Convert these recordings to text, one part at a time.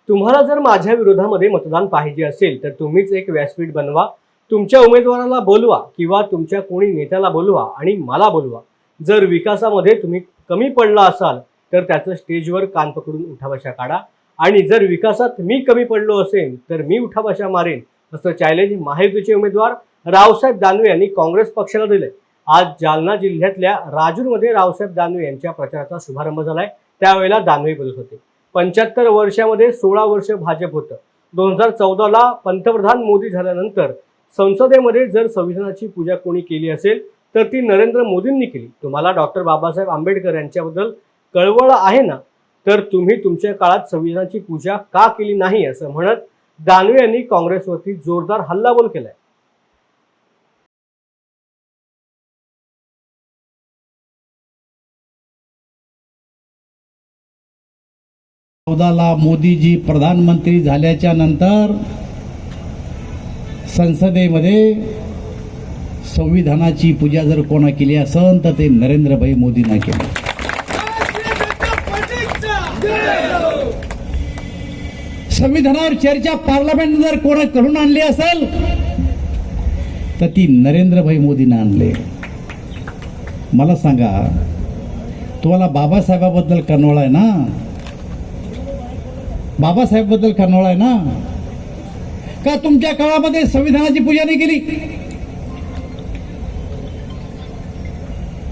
तुम्हाला जर माझ्या विरोधामध्ये मतदान पाहिजे असेल तर तुम्हीच एक व्यासपीठ बनवा, तुमच्या उमेदवाराला बोलवा किंवा तुमच्या कोणी नेत्याला बोलवा आणि मला बोलवा। जर विकासामध्ये तुम्ही कमी पडला असाल तर त्याचं स्टेजवर कान पकडून उठाबशा काढा आणि जर विकासात मी कमी पडलो असेल तर मी उठाबशा मारेन, असं चॅलेंज महायुतीचे उमेदवार रावसाहेब दानवे यांनी काँग्रेस पक्षाला दिले। आज जालना जिल्ह्यातल्या राजूरमध्ये रावसाहेब दानवे यांच्या प्रचाराचा शुभारंभ झालाय। त्यावेळेला दानवे बोलत होते। 75 वर्षामध्ये 16 वर्ष भाजप होतं। 2014ला पंतप्रधान मोदी झाल्यानंतर संसदेमध्ये जर संविधानाची पूजा कोणी केली असेल तर ती नरेंद्र मोदींनी केली। तुम्हाला डॉक्टर बाबासाहेब आंबेडकर यांच्याबद्दल कळवळ आहे ना, तर तुम्ही तुमच्या काळात संविधानाची पूजा का केली नाही, असं म्हणत दानवे यांनी काँग्रेसवरती जोरदार हल्लाबोल केलाय। ला मोदीजी प्रधानमंत्री झाल्याच्या नंतर संसदेमध्ये संविधानाची पूजा जर कोणा केली असेल तर ते नरेंद्रभाई मोदींना केली। संविधानावर चर्चा पार्लमेंट जर कोणा करून आणली असेल तर ती नरेंद्रभाई मोदींना आणले। मला सांगा, तुम्हाला बाबासाहेबाबद्दल कनवळ आहे ना? बाबासाहेबबद्दल कनवळ आहे ना? का तुमच्या काळामध्ये संविधानाची पूजा नाही केली?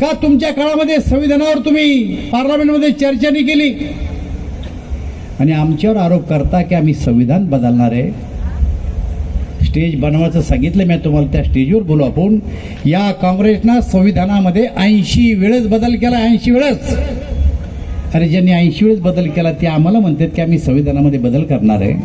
का तुमच्या काळामध्ये संविधानावर तुम्ही पार्लमेंटमध्ये चर्चा नाही केली? आणि आमच्यावर आरोप करता की आम्ही संविधान बदलणार आहे। स्टेज बनवायचं सांगितलं मी तुम्हाला, त्या स्टेजवर बोलू आपण। या काँग्रेसनं संविधानामध्ये 80 वेळेस बदल केला, 80 वेळेस। अरे ज्यांनी 80 वेळेस बदल केला ते आम्हाला म्हणतात की आम्ही संविधानामध्ये बदल करणार आहे।